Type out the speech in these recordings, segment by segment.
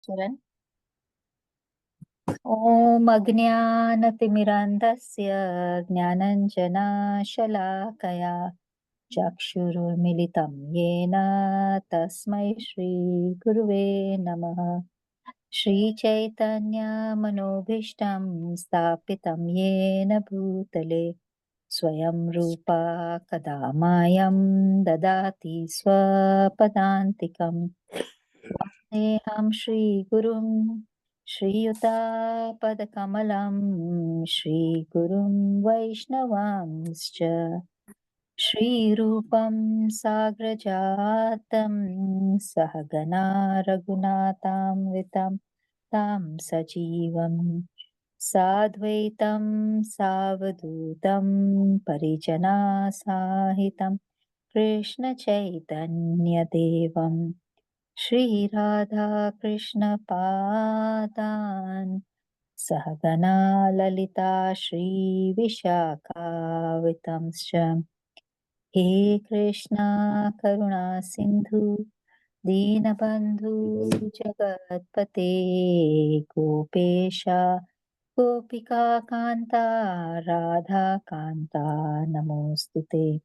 Charan. Om Ajnanatimirandhasya Jnananjana-shalakaya Chakshurumilitam Yena Tasmai Shri Guruve Namaha. Shri Chaitanya Manobhishtam Stapitam Yena Bhutale Swayam Rupa Kadamayam Dadati Swapadantikam Neham Shri Gurum Shri Yuta Padakamalam Shri Gurum Vaishnavamscha Shri Rupam Sagrajatam Sahagana Raghunatam Vitam Tam Sajivam Sadvaitam Savadutam Parijana Sahitam Krishna Chaitanya Devam Shri Radha Krishna Padan Sahagana Lalita Shri Vishakha Vitamscha He Krishna Karuna Sindhu Dinabandhu Jagatpate Gopesha Gopika Kanta Radha Kanta Namostute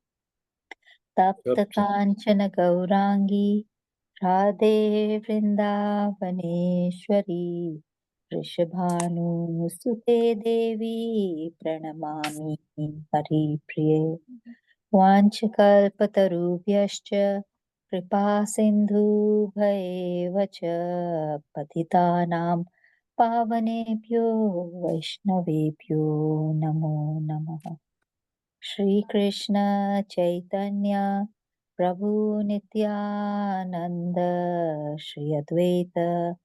Tapta Kanchana Gaurangi Radhe Vrindavaneshwari Rishabhanu Sute Devi Pranamami Hari Priye Vanchakalpatarubhyascha Kripa Sindhu Bhayevacha Patitanam Pavanebhyo Vaishnavebhyo Namo Namaha. Shri Krishna Chaitanya Prabhu Nityananda Shri Advaita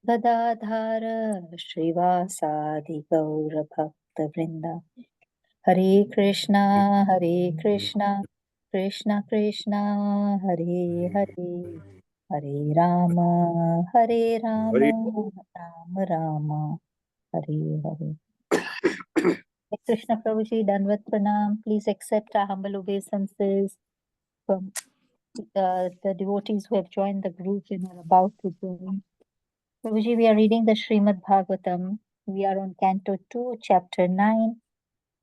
Gadadhara Srivasadi Gaura Bhakta Vrinda Hare Krishna Krishna Krishna Hare Hare Hare Rama Rama Rama Hare Hare. Krishna Prabhuji, Danvat Pranam. Please accept our humble obeisances from the devotees who have joined the group and are about to join. Prabhuji, we are reading the Srimad Bhagavatam. We are on Canto 2, Chapter 9.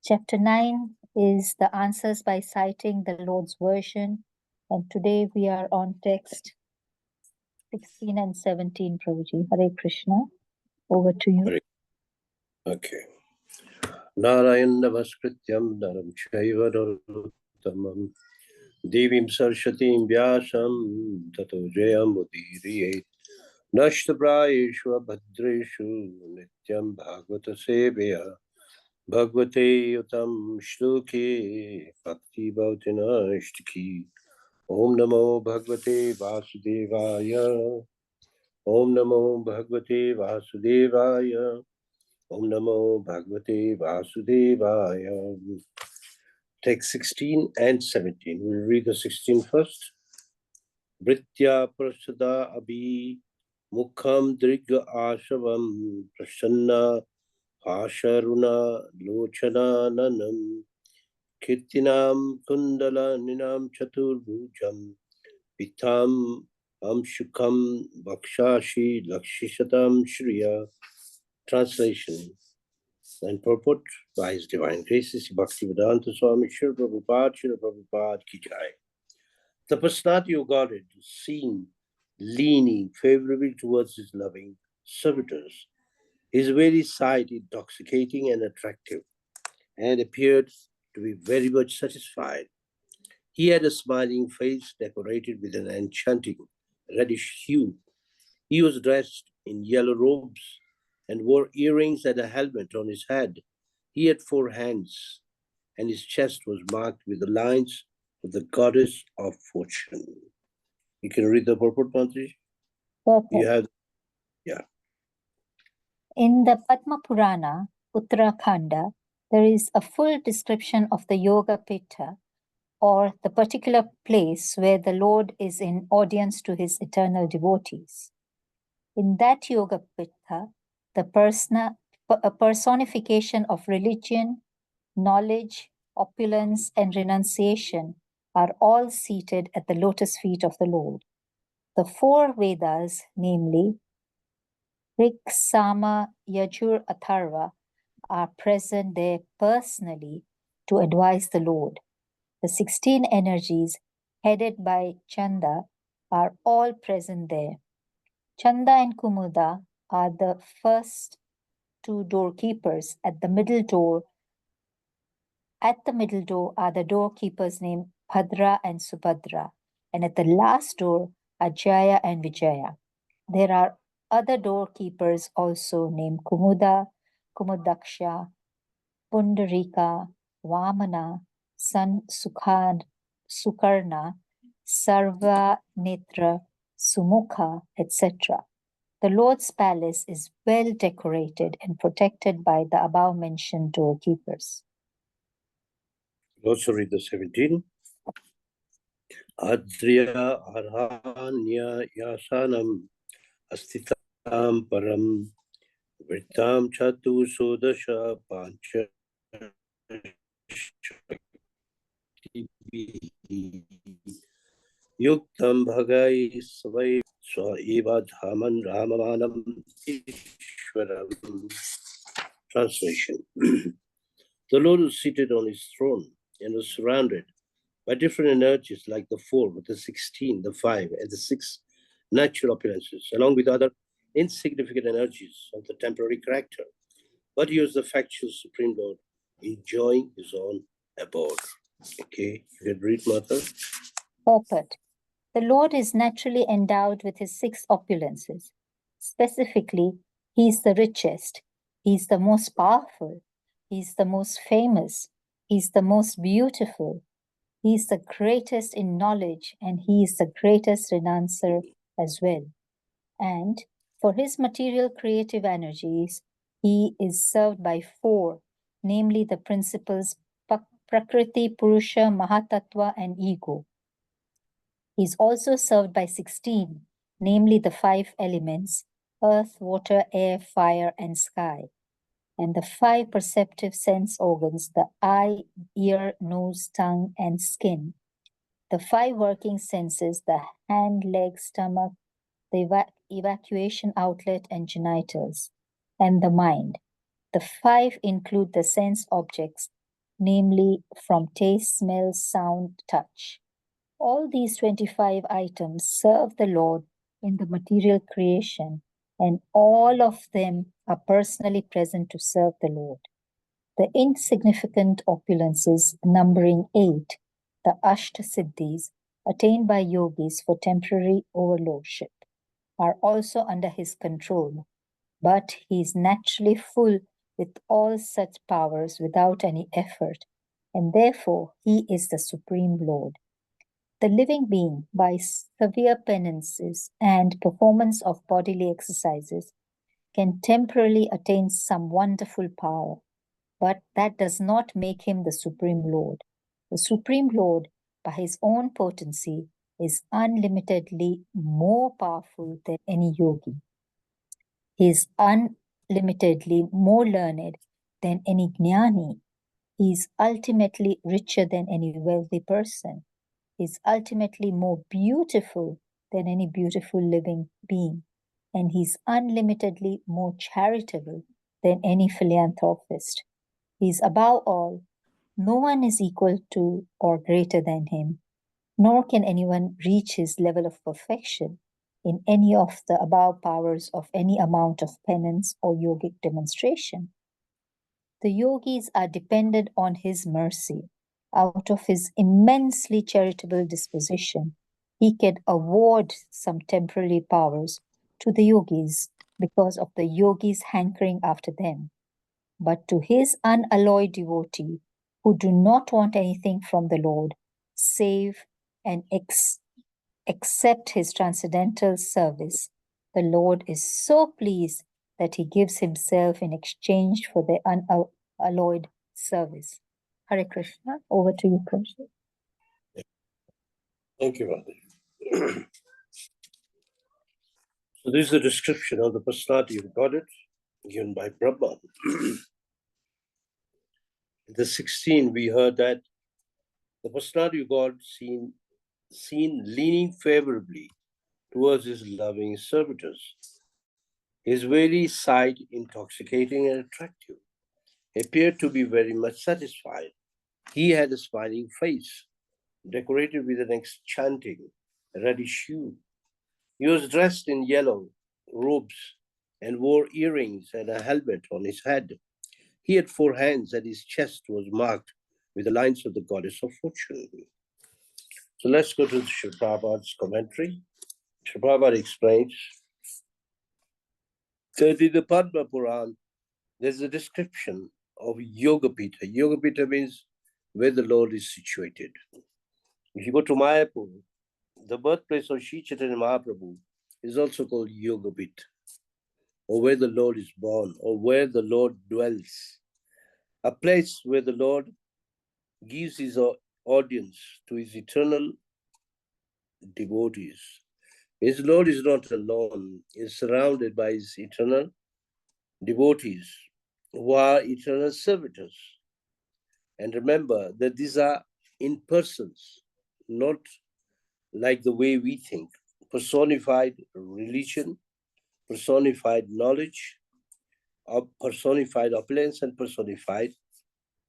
Chapter 9 is the answers by citing the Lord's version. And today we are on text 16 and 17, Prabhuji. Hare Krishna. Over to you. Hare. Okay. Narayan Namaskrityam Naram Chaiva Narottamam Devim Saraswatim Vyasam Tato Jayam Udiriyet Nashtaprayeshu Bhadreshu Nityam Bhagavata Seveya Bhagavate Yutam Shloke Bhakti Bhavtina Ishtiki Om Namo Bhagavate Vasudevaya Om Namo Bhagavate Vasudevaya Om Namo Bhagavate Vasudevaya. Text 16 and 17. We'll read the 16 first. Vritya prasada abhi mukham driga ashavam prasanna asharuna lochana nanam kirtinam kundala ninam chaturbhujam pitam amshukam vakshashi lakshishatam shriya. Translation and purport by His Divine Graces, Bhaktivedanta Swami Srila Prabhupada Ki Jai. The personality of Godhead is seen leaning favorably towards His loving servitors. His very sight intoxicating and attractive, and appeared to be very much satisfied. He had a smiling face decorated with an enchanting reddish hue. He was dressed in yellow robes and wore earrings and a helmet on his head. He had 4 hands, and his chest was marked with the lines of the goddess of fortune. You can read the purport, Mantri? You have, yeah. In the Padma Purana, Uttarakhanda, there is a full description of the Yoga Pitta, or the particular place where the Lord is in audience to his eternal devotees. In that Yoga Pitta, a personification of religion, knowledge, opulence, and renunciation are all seated at the lotus feet of the Lord. The 4 Vedas, namely Rig, Sama, Yajur, Atharva are present there personally to advise the Lord. The 16 energies headed by Chanda are all present there. Chanda and Kumuda are the first two doorkeepers. At the middle door are the doorkeepers named Bhadra and Subhadra, and at the last door are Jaya and Vijaya. There are other doorkeepers also named Kumuda, Kumudaksha, Pundarika, Vamana, San Sukarna, Sarva Netra, Sumukha, etc. The Lord's palace is well decorated and protected by the above mentioned doorkeepers. Also read the 17. Adriya Arhanya Yasanam Astitam Param Vritam Chatu Sodasha Pancha Yuktam Bhagai Svai Swa Dhaman Ramamanam Ishwaram. Translation. The Lord is seated on his throne and was surrounded by different energies like the 4, the 16, the 5, and the 6 natural appearances, along with other insignificant energies of the temporary character. But he was the factual Supreme Lord, enjoying his own abode. Okay, you can read, Mother. Purport. The Lord is naturally endowed with his 6 opulences. Specifically, he is the richest, he is the most powerful, he is the most famous, he is the most beautiful, he is the greatest in knowledge, and he is the greatest renouncer as well. And for his material creative energies, he is served by 4, namely the principles Prakriti, Purusha, Mahatattva, and Ego. He is also served by 16, namely the 5 elements, earth, water, air, fire, and sky, and the 5 perceptive sense organs, the eye, ear, nose, tongue, and skin, the 5 working senses, the hand, leg, stomach, the evacuation outlet, and genitals, and the mind. The 5 include the sense objects, namely from taste, smell, sound, touch. All these 25 items serve the Lord in the material creation, and all of them are personally present to serve the Lord. The insignificant opulences, numbering 8, the Ashta Siddhis, attained by yogis for temporary overlordship, are also under his control, but he is naturally full with all such powers without any effort, and therefore he is the Supreme Lord. The living being, by severe penances and performance of bodily exercises, can temporarily attain some wonderful power, but that does not make him the Supreme Lord. The Supreme Lord, by his own potency, is unlimitedly more powerful than any yogi. He is unlimitedly more learned than any jnani. He is ultimately richer than any wealthy person. Is ultimately more beautiful than any beautiful living being, and he's unlimitedly more charitable than any philanthropist. He's above all, no one is equal to or greater than him, nor can anyone reach his level of perfection in any of the above powers of any amount of penance or yogic demonstration. The yogis are dependent on his mercy. Out of his immensely charitable disposition, he can award some temporary powers to the yogis because of the yogis' hankering after them. But to his unalloyed devotee, who do not want anything from the Lord, save and accept his transcendental service, the Lord is so pleased that he gives himself in exchange for their unalloyed service. Hare Krishna, over to you, Krishna. Thank you, Mother. So this is the description of the personality of Godhead given by Brahma. In the 16, we heard that the personality of God seen leaning favorably towards his loving servitors. His very sight intoxicating and attractive. He appeared to be very much satisfied. He had a smiling face, decorated with an enchanting reddish hue. He was dressed in yellow robes and wore earrings and a helmet on his head. He had 4 hands, and his chest was marked with the lines of the goddess of fortune. So let's go to Srila Prabhupada's commentary. Srila Prabhupada explains that in the Padma Puran, there's a description of Yogapita. Yogapita means where the Lord is situated. If you go to Mayapur, the birthplace of Sri Chaitanya Mahaprabhu is also called Yogapita, or where the Lord is born, or where the Lord dwells. A place where the Lord gives his audience to his eternal devotees. His Lord is not alone, he is surrounded by his eternal devotees who are eternal servitors. And remember that these are in persons, not like the way we think. Personified religion, personified knowledge, personified opulence, and personified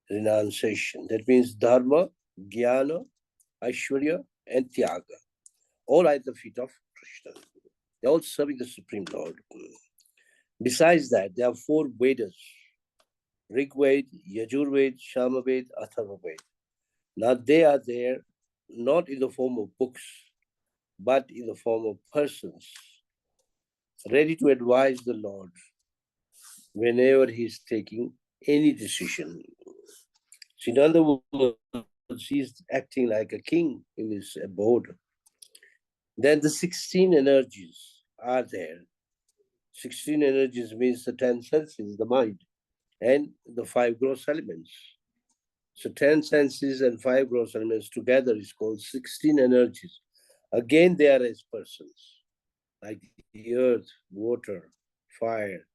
renunciation. That means dharma, jnana, aishwarya, and tyaga, all at the feet of Krishna. They're all serving the Supreme Lord. Besides that, there are 4 Vedas: Rig Veda, Yajur Veda, Shama Veda, Atharva Veda. Now they are there not in the form of books, but in the form of persons, ready to advise the Lord whenever he is taking any decision. So in other words, he is acting like a king in his abode. Then the 16 energies are there. 16 energies means the 10 senses, the mind, and the 5 gross elements. So 10 senses and 5 gross elements together is called 16 energies. Again, they are as persons, like the earth, water, fire,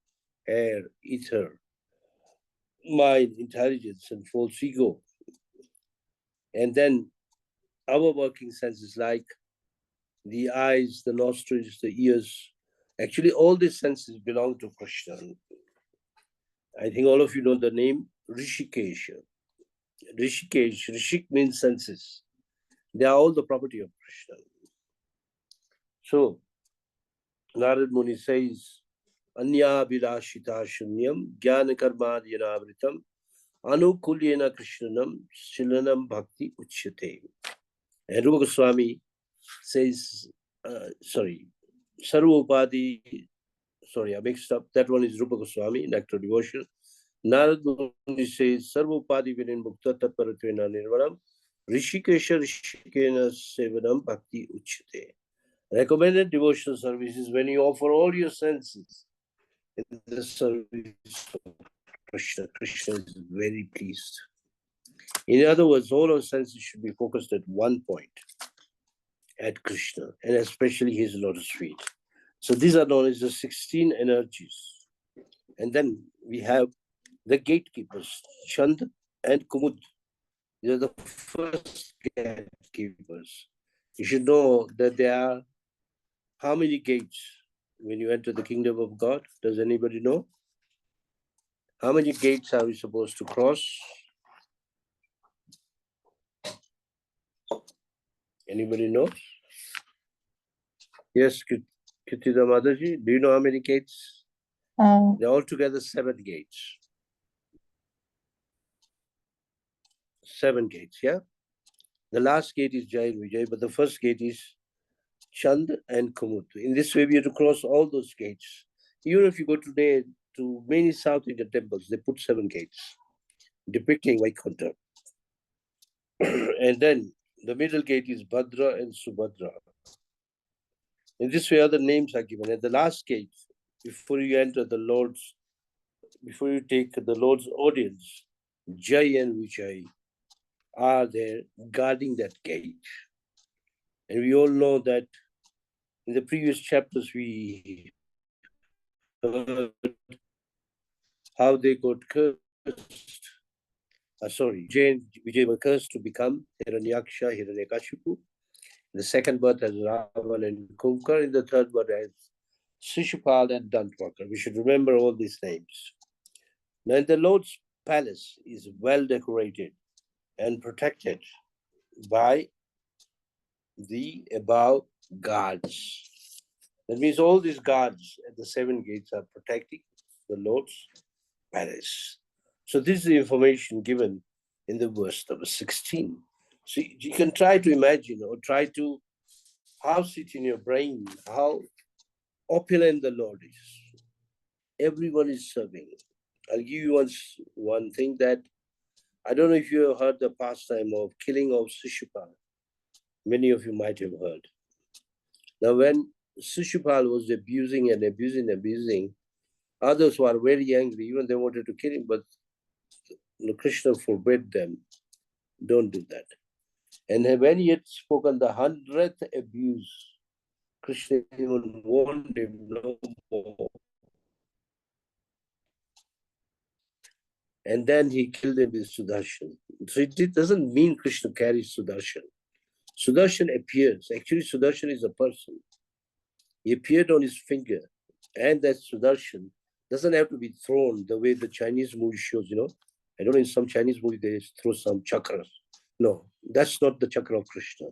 air, ether, mind, intelligence, and false ego. And then our working senses like the eyes, the nostrils, the ears. Actually, all these senses belong to Krishna. I think all of you know the name Rishikesh. Rishikesh, Rishik means senses. They are all the property of Krishna. So, Narad Muni says, Anya Vilashita Shunyam, Jnana Karmadyanavritam, Anukulyena Krishnanam, Shilanam Bhakti Uchyate. And Rupa Goswami says, Sarvopadi, I mixed up. That one is Rupa Goswami, Nectar Devotion. Narad Muni says, Sarvopadi Vinin Bhukta Tatparatvena Nirvanam, Rishikesha Rishikena Sevanam Bhakti Uchyate. Recommended devotional service is when you offer all your senses in the service of Krishna. Krishna is very pleased. In other words, all our senses should be focused at one point, at Krishna, and especially his lotus feet. So these are known as the 16 energies. And then we have the gatekeepers, Chand and Kumud. These are the first gatekeepers. You should know that there are how many gates when you enter the kingdom of God? Does anybody know? How many gates are we supposed to cross? Anybody know? Yes, Kitida Mataji, do you know how many gates? They're altogether 7 gates. 7 gates, yeah? The last gate is Jai Vijay, but the first gate is Chand and Kumud. In this way, we have to cross all those gates. Even if you go today to many South Indian temples, they put 7 gates depicting Vaikuntha. And then the middle gate is Bhadra and Subhadra. In this way, other names are given. At the last gate, before you enter the Lord's, before you take the Lord's audience, Jai and Vijay are there guarding that gate. And we all know that in the previous chapters, we heard how they got cursed. Jai and Vijay were cursed to become Hiranyaksha, Hiranyakashipu. The second birth as Ravan and Kunkar. In the third birth as Shishupal, and Dantwakar. We should remember all these names. Now, the Lord's palace is well decorated and protected by the above guards. That means all these guards at the seven gates are protecting the Lord's palace. So this is the information given in the verse number 16. So you can try to imagine or try to house it in your brain how opulent the Lord is. Everyone is serving. I'll give you one thing that I don't know if you have heard the pastime of killing of Shishupal. Many of you might have heard. Now, when Shishupal was abusing, others were very angry. Even they wanted to kill him, but Krishna forbade them. Don't do that. And when he had spoken the 100th abuse, Krishna even warned him no more. And then he killed him with Sudarshan. So it doesn't mean Krishna carries Sudarshan. Sudarshan appears. Actually, Sudarshan is a person. He appeared on his finger. And that Sudarshan doesn't have to be thrown the way the Chinese movie shows, I don't know, in some Chinese movie, they throw some chakras. No, that's not the chakra of Krishna.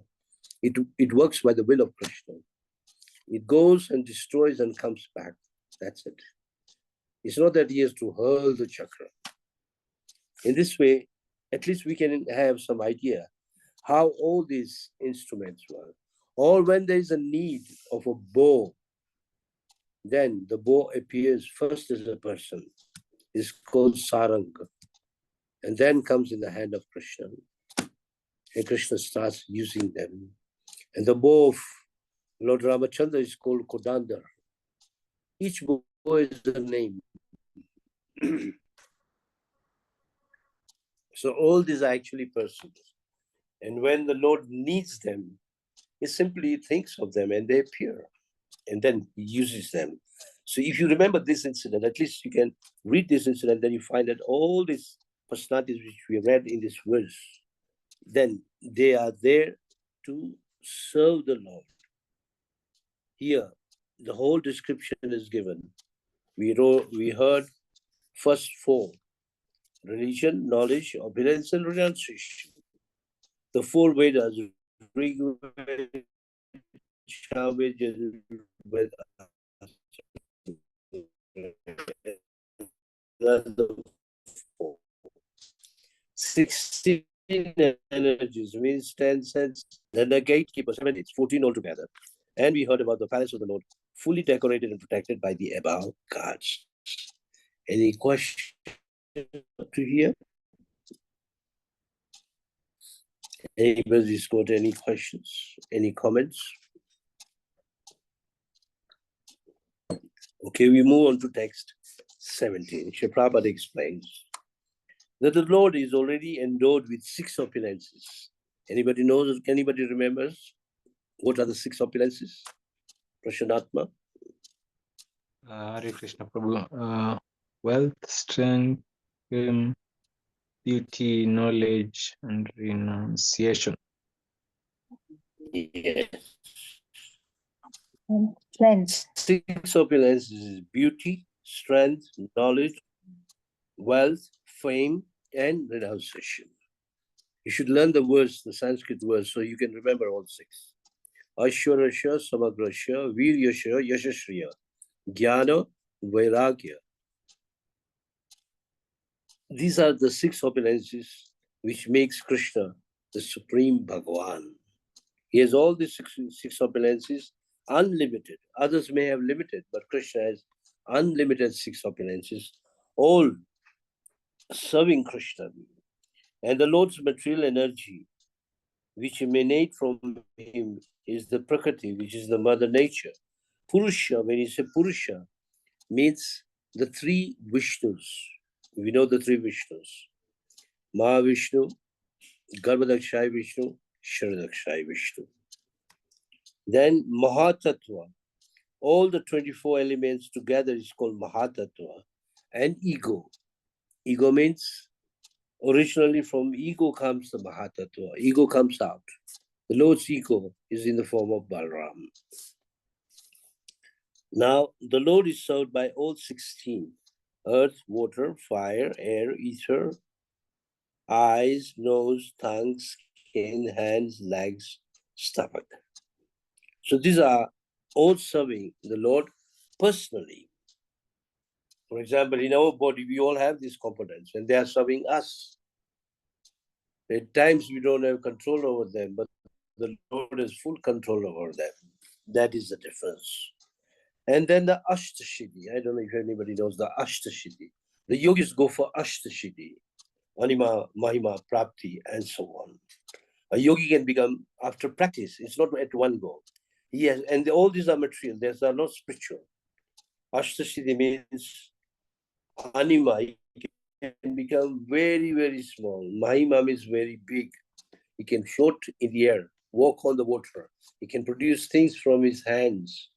It works by the will of Krishna. It goes and destroys and comes back. That's it. It's not that he has to hurl the chakra. In this way, at least we can have some idea how all these instruments work. Or when there is a need of a bow, then the bow appears first as a person. It's called sarang. And then comes in the hand of Krishna. And Krishna starts using them. And the bow of Lord Ramachandra is called Kodandar. Each bow is a name. So all these are actually persons. And when the Lord needs them, he simply thinks of them and they appear. And then he uses them. So if you remember this incident, at least you can read this incident, then you find that all these personalities which we read in this verse, then they are there to serve the Lord. Here, the whole description is given. We heard first four: religion, knowledge, opulence, and renunciation. The four Vedas, Rig, Veda, 16 energies means 10 cents. Then the gatekeeper, 7 days, 14 altogether. And we heard about the palace of the Lord, fully decorated and protected by the above guards. Any question to hear? Anybody's got any questions? Any comments? Okay, we move on to text 17. Sri Prabhupada explains that the Lord is already endowed with 6 opulences. Anybody knows? Anybody remembers? What are the 6 opulences? Prashanatma? Hare Krishna Prabhu. Wealth, strength, beauty, knowledge, and renunciation. Yes. Strength. 6 opulences is beauty, strength, knowledge, wealth, fame, and renunciation. You should learn the words, the Sanskrit words, so you can remember all 6. Aishwarasya, Samagrasya, Viryasya, Yashashriya, Jnana, Vairagya. These are the 6 opulences which makes Krishna the supreme Bhagavan. He has all these six opulences, unlimited. Others may have limited, but Krishna has unlimited 6 opulences, all serving Krishna. And the Lord's material energy, which emanate from him, is the Prakriti, which is the mother nature. Purusha, when you say Purusha, means the 3 Vishnus. We know the 3 Vishnus. Mahavishnu, Garbhadakshay Vishnu, Sharadakshay Vishnu. Then Mahatattva, all the 24 elements together is called Mahatattva. And ego. Ego means, originally from ego comes the Mahatattva. Ego comes out. The Lord's ego is in the form of Balaram. Now, the Lord is served by all 16: earth, water, fire, air, ether, eyes, nose, tongue, skin, hands, legs, stomach. So these are all serving the Lord personally. For example, in our body, we all have these components and they are serving us. At times we don't have control over them, but the Lord has full control over them. That is the difference. And then the Ashtasiddhi. I don't know if anybody knows the Ashtasiddhi. The yogis go for Ashtasiddhi, Anima, Mahima, Prapti, and so on. A yogi can become, after practice, it's not at one go. Yes, and all these are material, these are not spiritual. Ashtasiddhi means Anima, he can become very, very small. Mahima means very big. He can float in the air, walk on the water. He can produce things from his hands.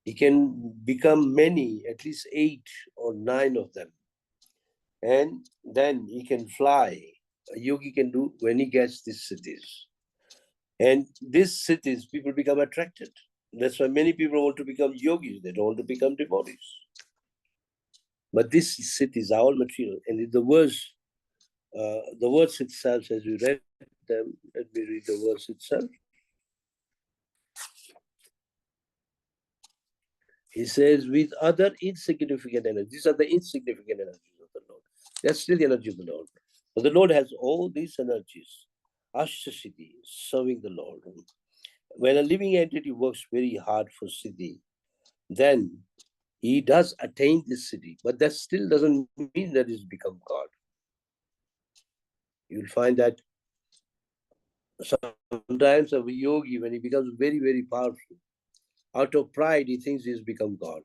He can become many, at least 8 or 9 of them. And then he can fly. A yogi can do when he gets these cities. And these cities, people become attracted. That's why many people want to become yogis. They don't want to become devotees. But these cities are all material. And in the words itself, as we read them, let me read the verse itself. He says, with other insignificant energies, these are the insignificant energies of the Lord. That's still the energy of the Lord. But the Lord has all these energies, Ashtasiddhi, serving the Lord. When a living entity works very hard for Siddhi, then he does attain this Siddhi, but that still doesn't mean that he's become God. You'll find that sometimes a yogi, when he becomes very, very powerful, out of pride, he thinks he's become God.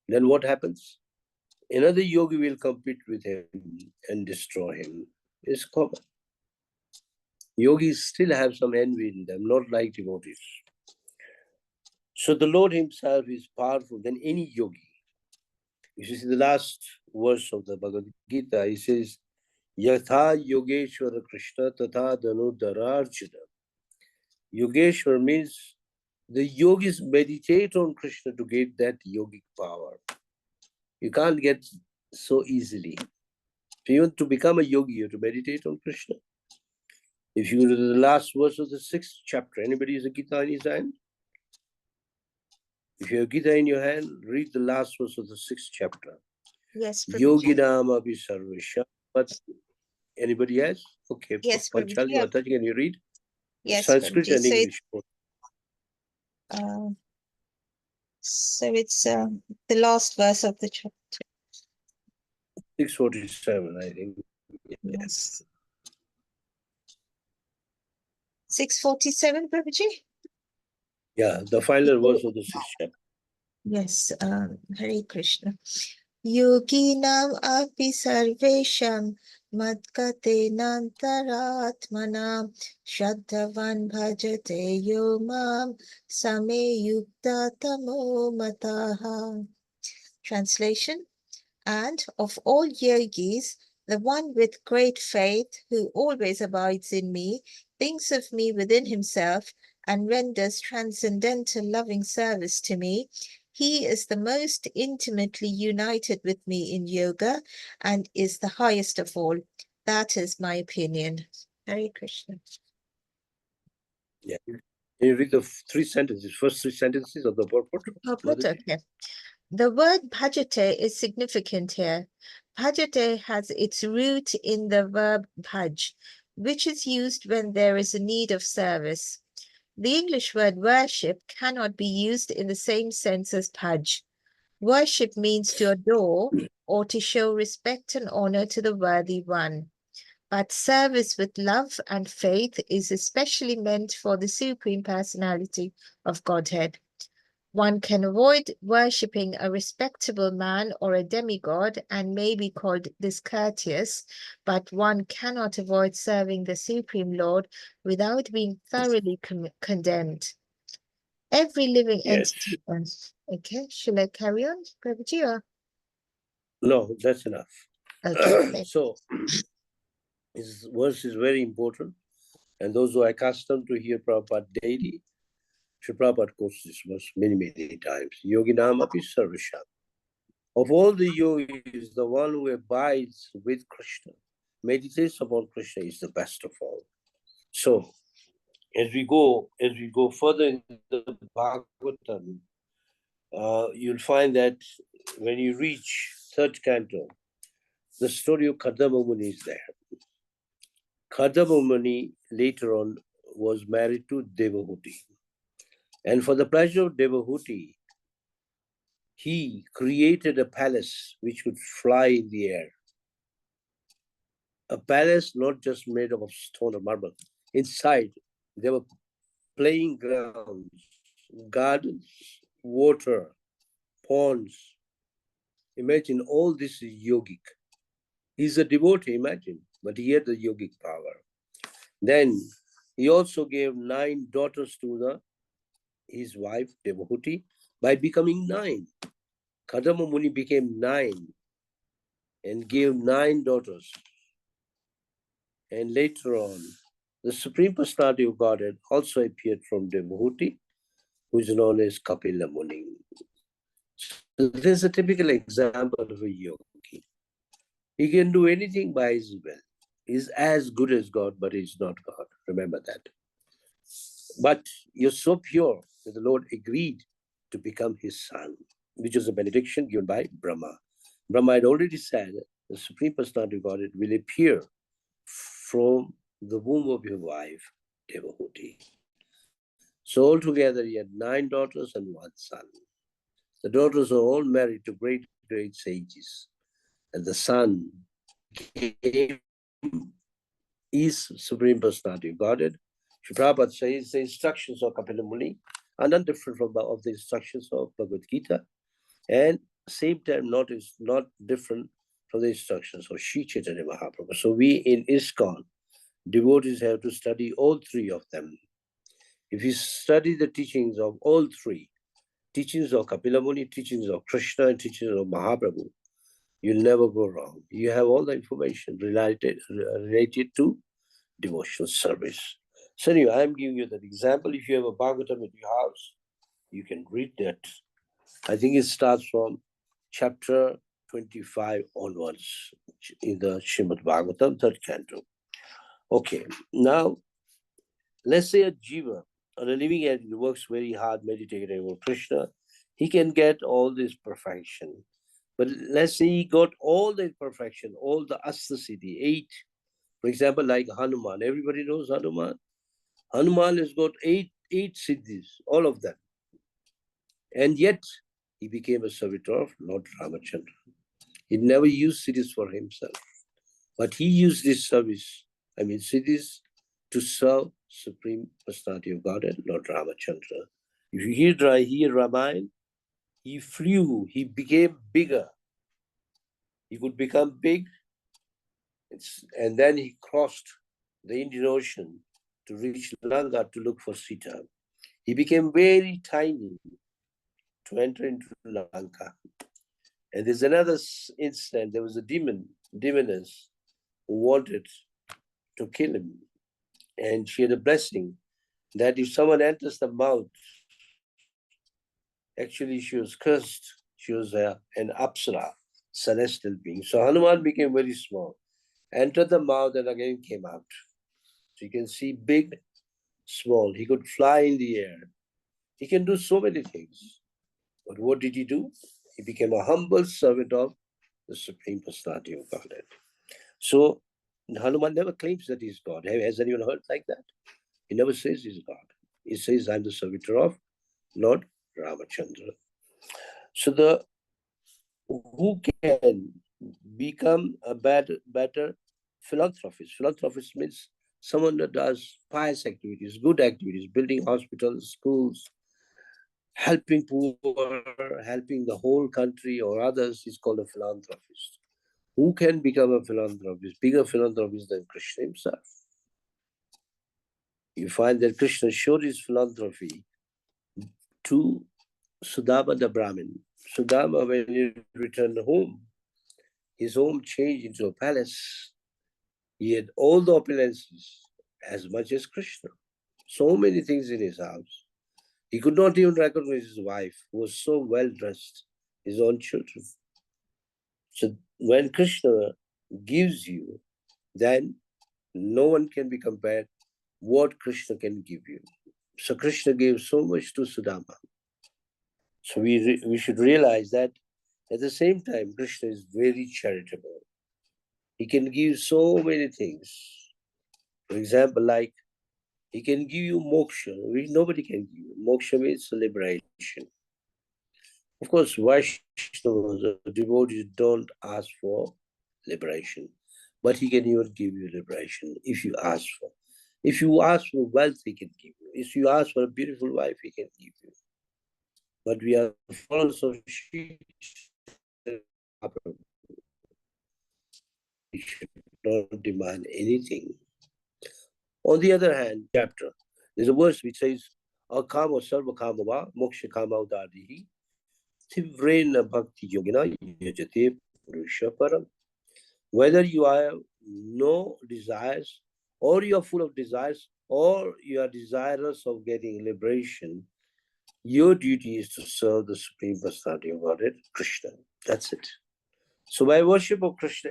Then what happens? Another yogi will compete with him and destroy him. It's common. Yogis still have some envy in them, not like devotees. So the Lord himself is powerful than any yogi. If you see the last verse of the Bhagavad Gita, he says, Yatha Yogeshwara Krishna Tatha Dhanudararjuna. Yogeshwar means the yogis meditate on Krishna to get that yogic power. You can't get so easily. If you want to become a yogi, you have to meditate on Krishna. If you go to the last verse of the 6th chapter, anybody has a Gita in his hand? If you have Gita in your hand, read the last verse of the 6th chapter. Yes, Yogi Nama Sarvesha. But anybody has? Okay. Yes, Panchali Prabhuji. Mataji, can you read? Yes, Sanskrit Prabhuji. and English. So it's the last verse of the chapter. 647, I think. Yes. 647, Prabhuji? Yeah, the final verse of the 6th chapter. Yes, Hare Krishna. Yoginam api sarvesham madkate nantaratmana shraddhavan bhajate yomam same yukta tamo mataha. Translation: and of all yogis, the one with great faith, who always abides in me, thinks of me within himself, and renders transcendental loving service to me, he is the most intimately united with me in yoga and is the highest of all. That is my opinion. Hare Krishna. Yeah. Can you read the 3 sentences, first 3 sentences of the purport? Okay. The word bhajate is significant here. Bhajate has its root in the verb bhaj, which is used when there is a need of service. The English word worship cannot be used in the same sense as bhaj. Worship means to adore or to show respect and honor to the worthy one. But service with love and faith is especially meant for the Supreme Personality of Godhead. One can avoid worshipping a respectable man or a demigod and may be called discourteous, but one cannot avoid serving the Supreme Lord without being thoroughly condemned. Every living entity. Okay, shall I carry on, Prabhuji? Or? No, that's enough. Okay. So, this verse is very important. And those who are accustomed to hear Prabhupada daily, Sri Prabhupada quotes this verse many, many times. Yoginam api sarvasham. Of all the yogis, the one who abides with Krishna, meditates upon Krishna, is the best of all. So, as we go further in the Bhagavatam, you'll find that when you reach third canto, the story of Kadamba Muni is there. Kadamba Muni later on was married to Devahuti. And for the pleasure of Devahuti, he created a palace which could fly in the air. A palace not just made up of stone or marble. Inside, there were playing grounds, gardens, water, ponds. Imagine all this is yogic. He's a devotee, imagine, but he had the yogic power. Then he also gave 9 daughters to his wife, Devahuti, by becoming 9. Kadamba Muni became 9 and gave 9 daughters. And later on, the Supreme Personality of Godhead also appeared from Devahuti, who is known as Kapila Muni. So there's a typical example of a yogi. He can do anything by his will. He's as good as God, but he's not God. Remember that. But you're so pure that the Lord agreed to become his son, which is a benediction given by Brahma. Brahma had already said the Supreme Personality of Godhead will appear from the womb of your wife, Devahuti. So altogether, he had 9 daughters and 1 son. The daughters are all married to great, great sages. And the son is Supreme Personality of Godhead. Sri Prabhupada says the instructions of Kapila Muni are not different from the instructions of Bhagavad Gita, and same time not different from the instructions of Sri Chaitanya Mahaprabhu. So we in ISKCON, devotees have to study all 3 of them. If you study the teachings of all 3, teachings of Kapila Muni, teachings of Krishna, and teachings of Mahaprabhu, you'll never go wrong. You have all the information related to devotional service. So anyway, I'm giving you that example. If you have a Bhagavatam in your house, you can read that. I think it starts from chapter 25 onwards in the Srimad Bhagavatam, 3rd canto. Okay, now let's say a jiva or a living entity works very hard meditating on Krishna. He can get all this perfection. But let's say he got all the perfection, all the Astasiti, 8. For example, like Hanuman. Everybody knows Hanuman. Hanuman has got 8 siddhis, all of them. And yet, he became a servitor of Lord Ramachandra. He never used siddhis for himself. But he used this service, siddhis, to serve Supreme Personality of Godhead, Lord Ramachandra. If you hear Ramayana, he flew, he became bigger. He could become big, and then he crossed the Indian Ocean to reach Lanka to look for Sita. He became very tiny to enter into Lanka. And there's another incident. There was a demoness, who wanted to kill him. And she had a blessing that if someone enters the mouth, actually she was cursed. She was an apsara, celestial being. So Hanuman became very small, entered the mouth and again came out. So you can see big, small. He could fly in the air. He can do so many things. But what did he do? He became a humble servant of the Supreme Personality of Godhead. So Hanuman never claims that he's God. Has anyone heard like that? He never says he's God. He says, I'm the servitor of Lord Ramachandra. So who can become a better philanthropist? Philanthropist means someone that does pious activities, good activities, building hospitals, schools, helping poor, helping the whole country or others is called a philanthropist. Who can become a philanthropist? Bigger philanthropist than Krishna himself. You find that Krishna showed his philanthropy to Sudama the Brahmin. Sudama, when he returned home, his home changed into a palace. He had all the opulences as much as Krishna. So many things in his house. He could not even recognize his wife, who was so well dressed, his own children. So when Krishna gives you, then no one can be compared what Krishna can give you. So Krishna gave so much to Sudama. So we should realize that at the same time, Krishna is very charitable. He can give so many things. For example, like he can give you moksha, which nobody can give you. Moksha means liberation. Of course, Vaishnavas, devotees don't ask for liberation, but he can even give you liberation if you ask for. If you ask for wealth, he can give you. If you ask for a beautiful wife, he can give you. But we are followers of Shri Prabhupada. We should not demand anything. On the other hand, chapter, there's a verse which says, Akama sarva kamava moksha kama udadihi tivrena bhakti yogina yajate purusha param. Whether you have no desires, or you are full of desires, or you are desirous of getting liberation, your duty is to serve the Supreme Personality of Godhead, Krishna. That's it. So by worship of Krishna,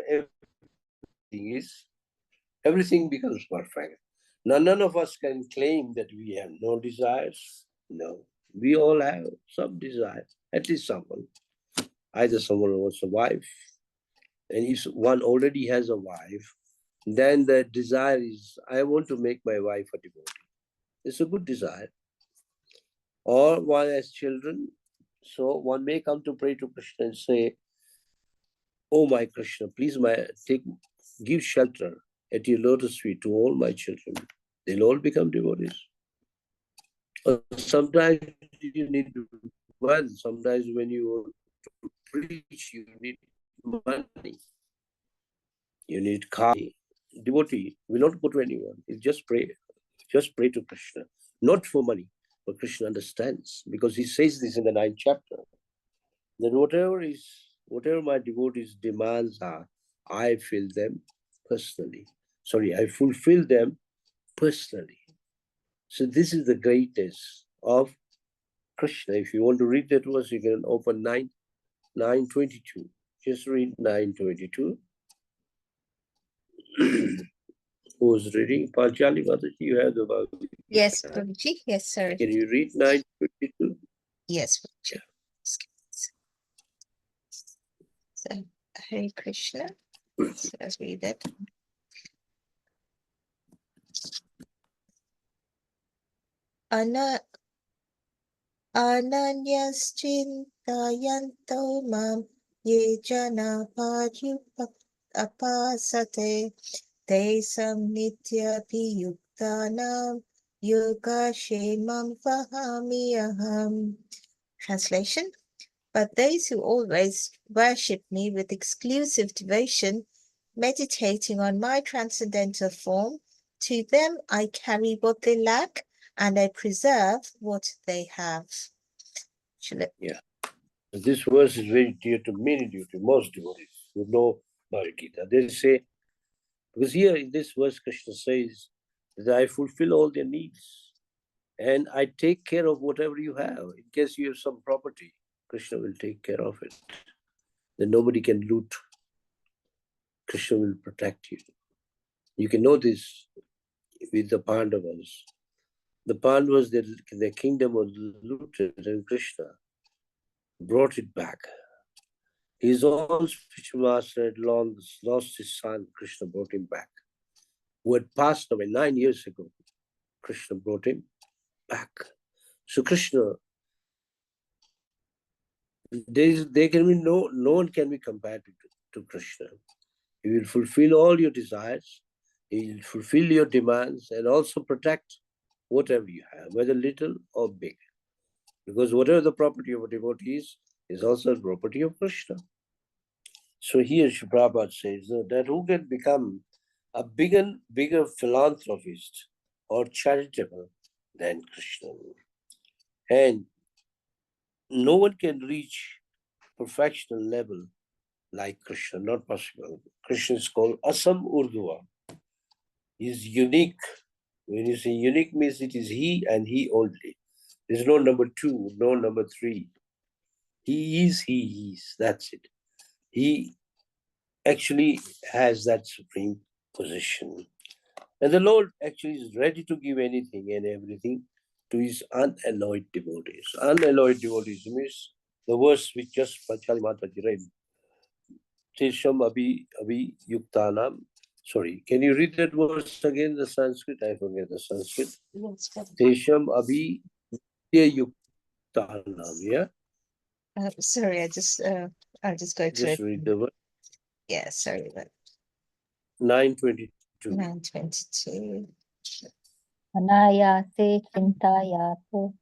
everything becomes perfect. Now, none of us can claim that we have no desires. No, we all have some desire, at least someone. Either someone wants a wife, and if one already has a wife, then the desire is, I want to make my wife a devotee. It's a good desire. Or one has children, so one may come to pray to Krishna and say, oh my Krishna, please give shelter at your lotus feet to all my children. They'll all become devotees. Or sometimes you need wealth. Sometimes when you preach, you need money. You need car. Devotee will not go to anyone. He'll just pray. Just pray to Krishna. Not for money, but Krishna understands. Because he says this in the 9th chapter. That whatever my devotees' demands are, I fill them personally. Sorry, I fulfill them personally. So this is the greatness of Krishna. If you want to read that verse, you can open 9:22. Just read 9:22. Who's reading? Panchali Mataji, you have the Bhagavad Gita. Yes, Prabhuji. Yes, sir. Can you read 9:22? Yes, Prabhuji. So, Hare Krishna. So let's read that. Ananyaschintayanto mam ye jana apasate te samnitya piyuktanam yogashemam vahami aham. Translation: But those who always worship me with exclusive devotion, meditating on my transcendental form, to them I carry what they lack, and I preserve what they have. Yeah. This verse is very dear to many devotees, most devotees who know Bhagavad Gita. They say, because here in this verse, Krishna says that I fulfill all their needs and I take care of whatever you have. In case you have some property, Krishna will take care of it. Then nobody can loot. Krishna will protect you. You can know this with the Pandavas. The Pandavas, their kingdom was looted, and Krishna brought it back. His own spiritual master had long lost his son. Krishna brought him back. Who had passed away 9 years ago. Krishna brought him back. So Krishna, there can be no one can be compared to Krishna. He will fulfill all your desires. He will fulfill your demands and also protect whatever you have, whether little or big. Because whatever the property of a devotee is also the property of Krishna. So here Srila Prabhupada says that who can become a bigger philanthropist or charitable than Krishna. And no one can reach perfection level like Krishna, not possible. Krishna is called Asam Urdhva. He is unique. When you say unique means it is he and he only. There's no number two, no number three. He is, that's it. He actually has that supreme position. And the Lord actually is ready to give anything and everything to his unalloyed devotees. Unalloyed devotees means the verse which just Panchali Mataji read. Tesham Abhi Yuktanam. Sorry, can you read that verse again, the Sanskrit? I forget the Sanskrit. Tesham Abhi Yuktanam, yeah? Sorry, I'll just go to Just it. read the verse. Yeah, sorry, but 922. 922. Anayase chintayate.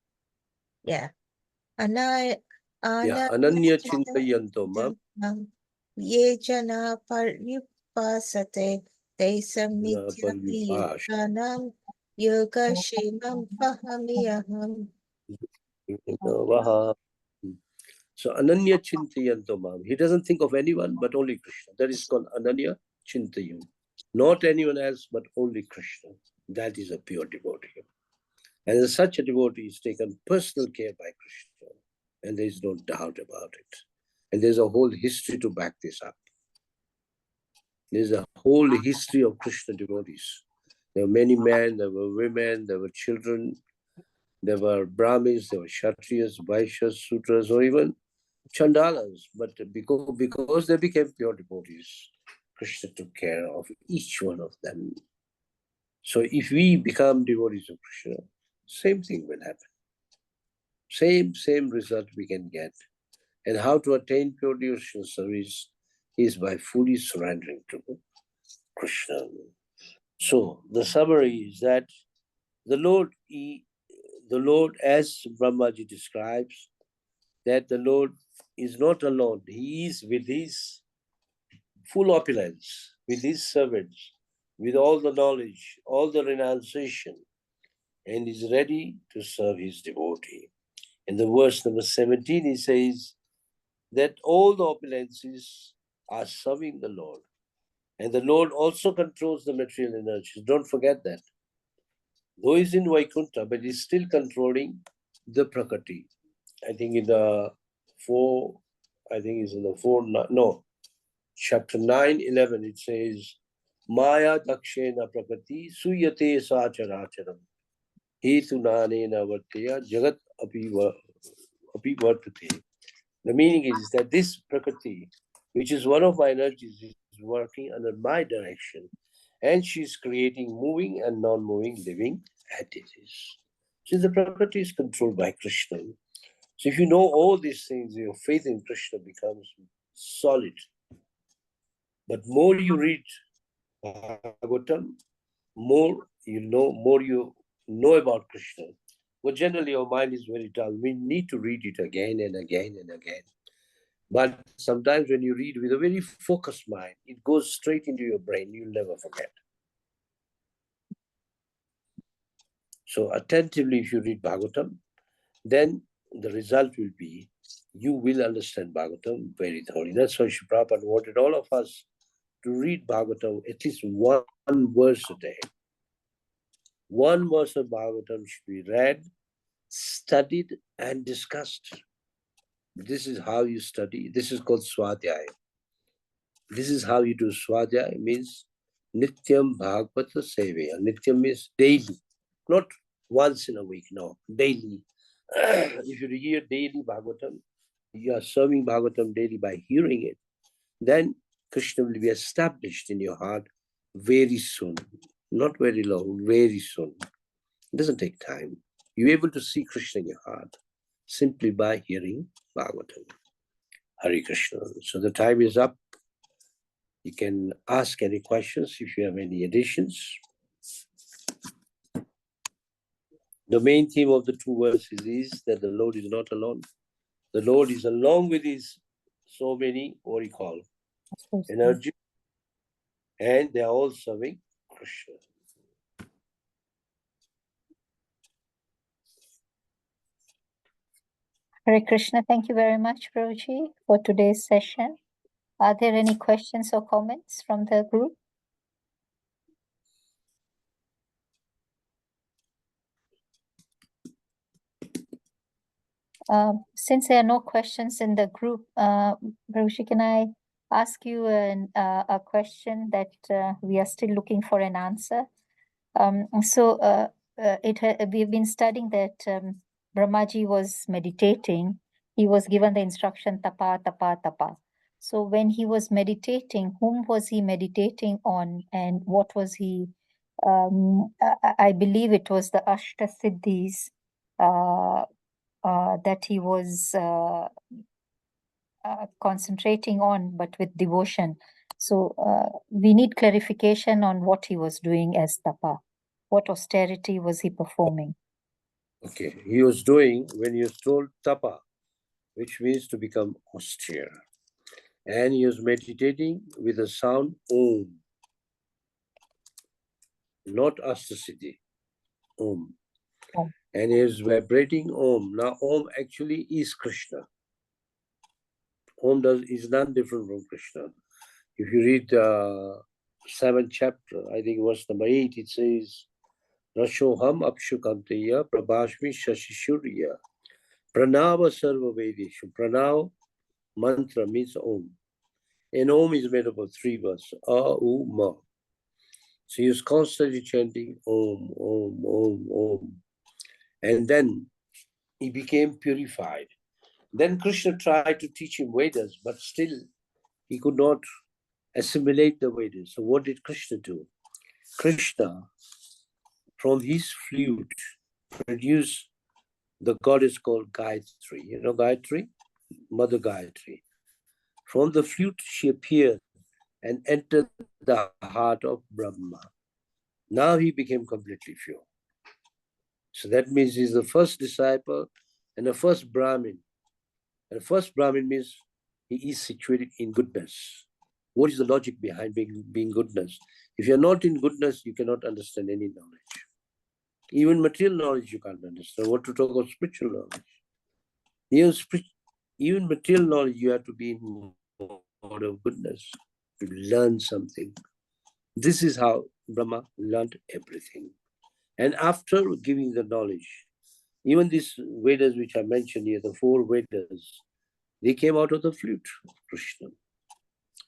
Yeah. Anaya Yeah, Ananya Chintayanto Mam. Ye jana paryupasate te samitya Paryupash. yoganam yoga shemam pahamiyaham. So Ananya Chintayanto Mam. He doesn't think of anyone but only Krishna. That is called Ananya Chintayam. Not anyone else but only Krishna. That is a pure devotee. And such a devotee is taken personal care by Krishna. And there is no doubt about it. And there's a whole history to back this up. There's a whole history of Krishna devotees. There were many men, there were women, there were children, there were Brahmins, there were Kshatriyas, Vaishyas, Sudras, or even Chandalas. But because they became pure devotees, Krishna took care of each one of them. So if we become devotees of Krishna, same thing will happen. Same result we can get. And how to attain pure devotional service is by fully surrendering to Krishna. So the summary is that the Lord, as Brahmaji describes, that the Lord is not alone. He is with his full opulence, with his servants, with all the knowledge, all the renunciation, and is ready to serve his devotee. In the verse number 17, he says that all the opulences are serving the Lord. And the Lord also controls the material energies. Don't forget that. Though he's in Vaikuntha, but he's still controlling the Prakriti. I think in the chapter 9:11, it says, Maya dakshena prakriti suyate sacharacharam. Hetunanena vartaya jagat apivartate. The meaning is that this Prakriti, which is one of my energies, is working under my direction, and she's creating moving and non-moving living entities. So the Prakriti is controlled by Krishna. So if you know all these things, your faith in Krishna becomes solid. But more you read Bhagavatam, more you know about Krishna. But generally, our mind is very dull. We need to read it again and again and again. But sometimes when you read with a very focused mind, it goes straight into your brain. You'll never forget. So attentively, if you read Bhagavatam, then the result will be you will understand Bhagavatam very thoroughly. That's why Sri Prabhupada wanted all of us to read Bhagavatam at least one verse a day. One verse of Bhagavatam should be read, studied, and discussed. This is how you study. This is called Swadhyaya. This is how you do Swadhyaya, means Nityam Bhagavata Seveya. Nityam means daily, not once in a week, no, daily. If you hear daily Bhagavatam, you are serving Bhagavatam daily by hearing it, then Krishna will be established in your heart very soon. Not very long, very soon. It doesn't take time. You're able to see Krishna in your heart simply by hearing Bhagavatam. Hare Krishna. So the time is up. You can ask any questions if you have any additions. The main theme of the two verses is that the Lord is not alone. The Lord is along with his so many, what you call, energy, and they are all serving Krishna. Hare Krishna. Thank you very much, Prabhuji, for today's session. Are there any questions or comments from the group? Since there are no questions in the group, Prabhuji, can I ask you a question that we are still looking for an answer? We've been studying that Brahmaji was meditating. He was given the instruction tapa, tapa, tapa. So when he was meditating, whom was he meditating on, and what was he? I believe it was the Ashta Siddhis that he was concentrating on, but with devotion. So we need clarification on what he was doing as tapa. What austerity was he performing? Okay, he was doing when he was told tapa, which means to become austere. And he was meditating with the sound Om, not Astasiddhi, Om. Om. And he is vibrating Om. Now, Om actually is Krishna. Om is none different from Krishna. If you read 7th chapter, I think verse number 8, it says, Rashoham Apshukanteya Prabhashmi Shashishurya Pranava Sarva Vedeshu. Pranav mantra means Om. And Om is made up of 3 words, A, U, Ma. So he was constantly chanting Om, Om, Om, Om. And then he became purified. Then Krishna tried to teach him Vedas, but still he could not assimilate the Vedas. So what did Krishna do? Krishna, from his flute, produced the goddess called Gayatri. You know Gayatri? Mother Gayatri. From the flute, she appeared and entered the heart of Brahma. Now he became completely pure. So that means he's the first disciple and the first Brahmin. And the first Brahmin means he is situated in goodness. What is the logic behind being goodness? If you're not in goodness, you cannot understand any knowledge. Even material knowledge you can't understand. What to talk about spiritual knowledge? Even material knowledge, you have to be in mode of goodness to learn something. This is how Brahma learned everything. And after giving the knowledge, even these Vedas which I mentioned here, the 4 Vedas, they came out of the flute of Krishna.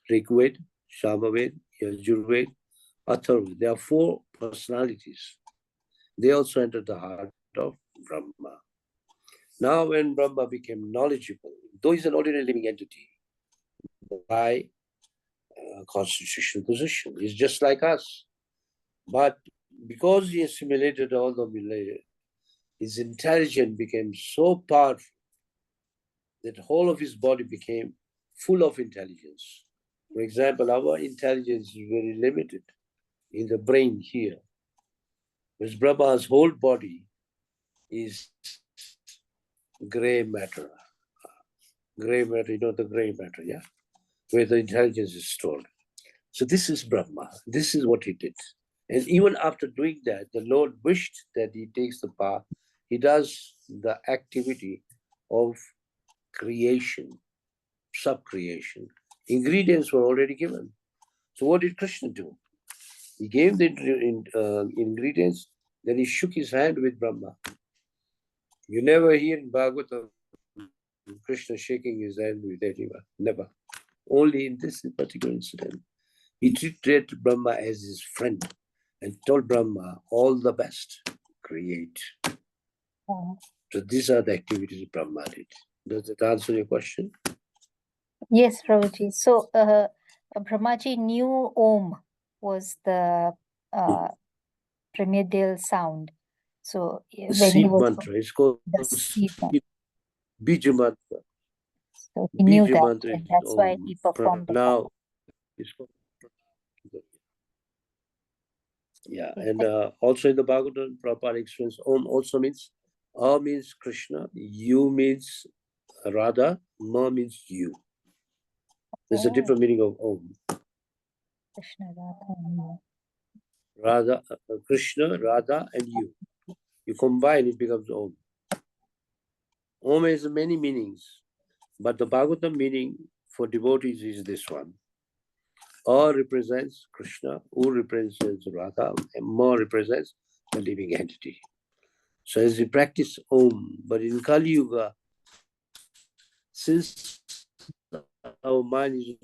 Rigved, Samaved, Yajurved, Atharvaved. There are 4 personalities. They also entered the heart of Brahma. Now when Brahma became knowledgeable, though he's an ordinary living entity, by constitutional position, he's just like us. But because he assimilated all the millennia, his intelligence became so powerful that the whole of his body became full of intelligence. For example, our intelligence is very limited in the brain here. Whereas Brahma's whole body is gray matter. Gray matter, you know the gray matter, yeah? Where the intelligence is stored. So this is Brahma. This is what he did. And even after doing that, the Lord wished that he takes the path. He does the activity of creation, sub-creation. Ingredients were already given. So what did Krishna do? He gave the ingredients, then he shook his hand with Brahma. You never hear in Bhagavatam Krishna shaking his hand with anyone, never. Only in this particular incident. He treated Brahma as his friend and told Brahma, all the best, create. So these are the activities Brahma did. Does that answer your question? Yes, Prabhuji. So Brahmaji knew Om was the primordial sound. So when seed he was mantra. It's called the seed mantra. Bija mantra. So he knew Bija that, mantra and is that's why he performed the now. Yeah, and also in the Bhagavatam, Prabhupada explains Om also means, A means Krishna, U means Radha, Ma means you. There's a different meaning of Om. Krishna, Radha, and you. Radha, Krishna, Radha, and you. You combine, it becomes Om. Om has many meanings, but the Bhagavatam meaning for devotees is this one. A represents Krishna, U represents Radha, and Ma represents the living entity. So as we practice Om, but in Kali Yuga, since our mind is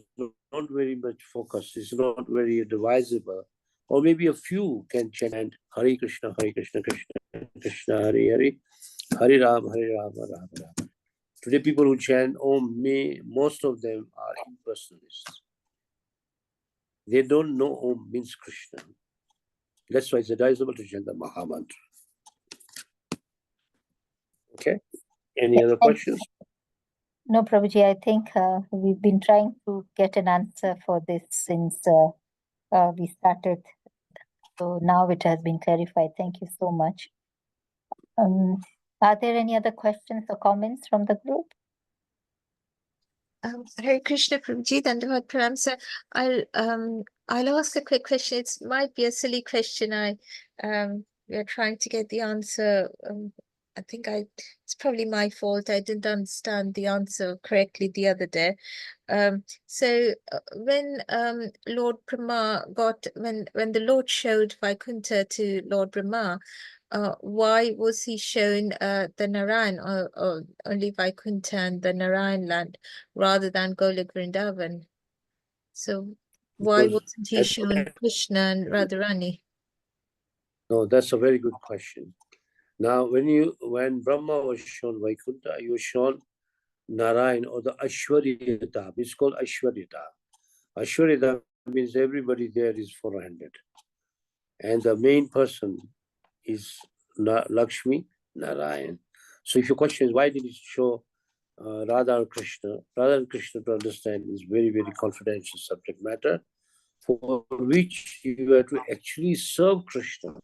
not very much focused, it's not very divisible, or maybe a few can chant Hare Krishna, Krishna Krishna, Hare Hare, Hare Ram, Ram Ram. Today, people who chant Om, most of them are impersonalists. They don't know Om means Krishna. That's why it's advisable to chant the Maha Mantra. Okay. Any other questions? No, Prabhuji, I think we've been trying to get an answer for this since we started. So now it has been clarified. Thank you so much. Are there any other questions or comments from the group? Hare Krishna Prabhuji, Dandavad Pranam, sir. I'll ask a quick question. It might be a silly question. We are trying to get the answer. I think it's probably my fault. I didn't understand the answer correctly the other day. So when Lord Brahma when the Lord showed Vaikuntha to Lord Brahma, why was he shown the Narayan or only Vaikuntha and the Narayan land rather than Golok Vrindavan? So why wasn't he shown Krishna and Radharani? No, that's a very good question. Now, when Brahma was shown Vaikuntha, he was shown Narayan or the Ashwaryata. It's called Ashwaryata. Ashwaryata means everybody there is 400. And the main person is Lakshmi Narayan. So if your question is why did it show Radha and Krishna? Radha and Krishna, to understand, is very, very confidential subject matter for which you have to actually serve Krishna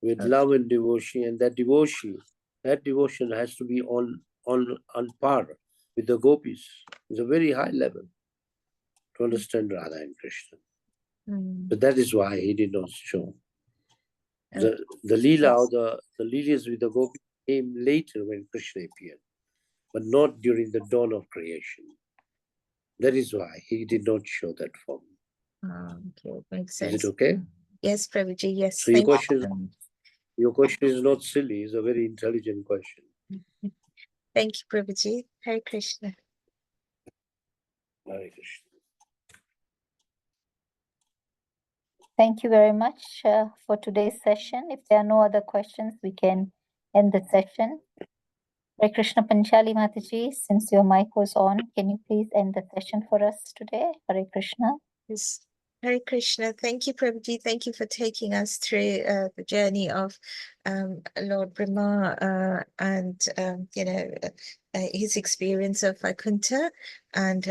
with love and devotion, and that devotion has to be on par with the gopis. It's a very high level to understand Radha and Krishna. But that is why he did not show. The Leela or the Leelas with the gopis came later when Krishna appeared, but not during the dawn of creation. That is why he did not show that form. Okay, makes sense. Is it okay? Yes, Prabhuji, yes. So your question is not silly, it's a very intelligent question. Thank you, Prabhuji. Hare Krishna. Hare Krishna. Thank you very much for today's session. If there are no other questions, we can end the session. Hare Krishna Panchali Mataji, since your mic was on, can you please end the session for us today? Hare Krishna. Yes. Hare Krishna. Thank you, Prabhuji. Thank you for taking us through the journey of Lord Brahma and his experience of Vaikuntha and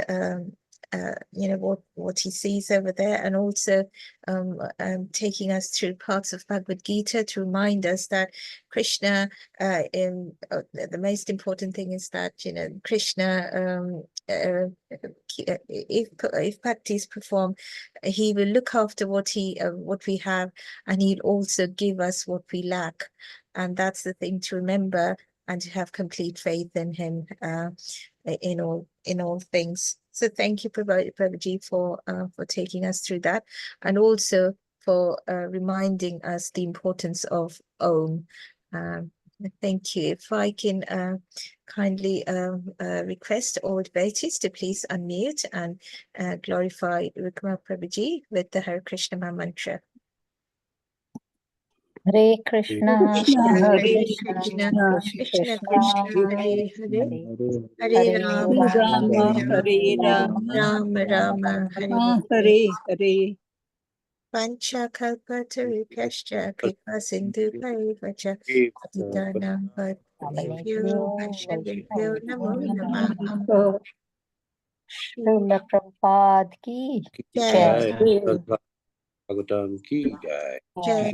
what he sees over there, and also taking us through parts of Bhagavad Gita to remind us that Krishna, the most important thing is that Krishna, if bhakti is performed, he will look after what we have, and he'll also give us what we lack, and that's the thing to remember, and to have complete faith in him in all things. So thank you, Prabhuji, for taking us through that, and also for reminding us the importance of Om. Thank you. If I can kindly request all devotees to please unmute and glorify Rukma Prabhuji with the Hare Krishna mantra. Hare Krishna, Hare Krishna, Krishna, Krishna, Hare Hare, Hare Hare Rama, Hare Rama, Rama Rama, Hare Hare Hare. Pancha Kalpatarikascha Kripa Sindhu Parivacha Patitanam Bhaktivyo Vaishnavibhyo Namo Namaha. Srila Prabhupada ki Jai. jai. Bhagavatam ki jai. Jai.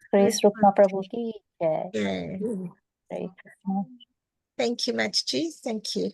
Praise Rukma Prabhu ki jai. Jai. Hare Krishna. Thank you, Mataji. Thank you.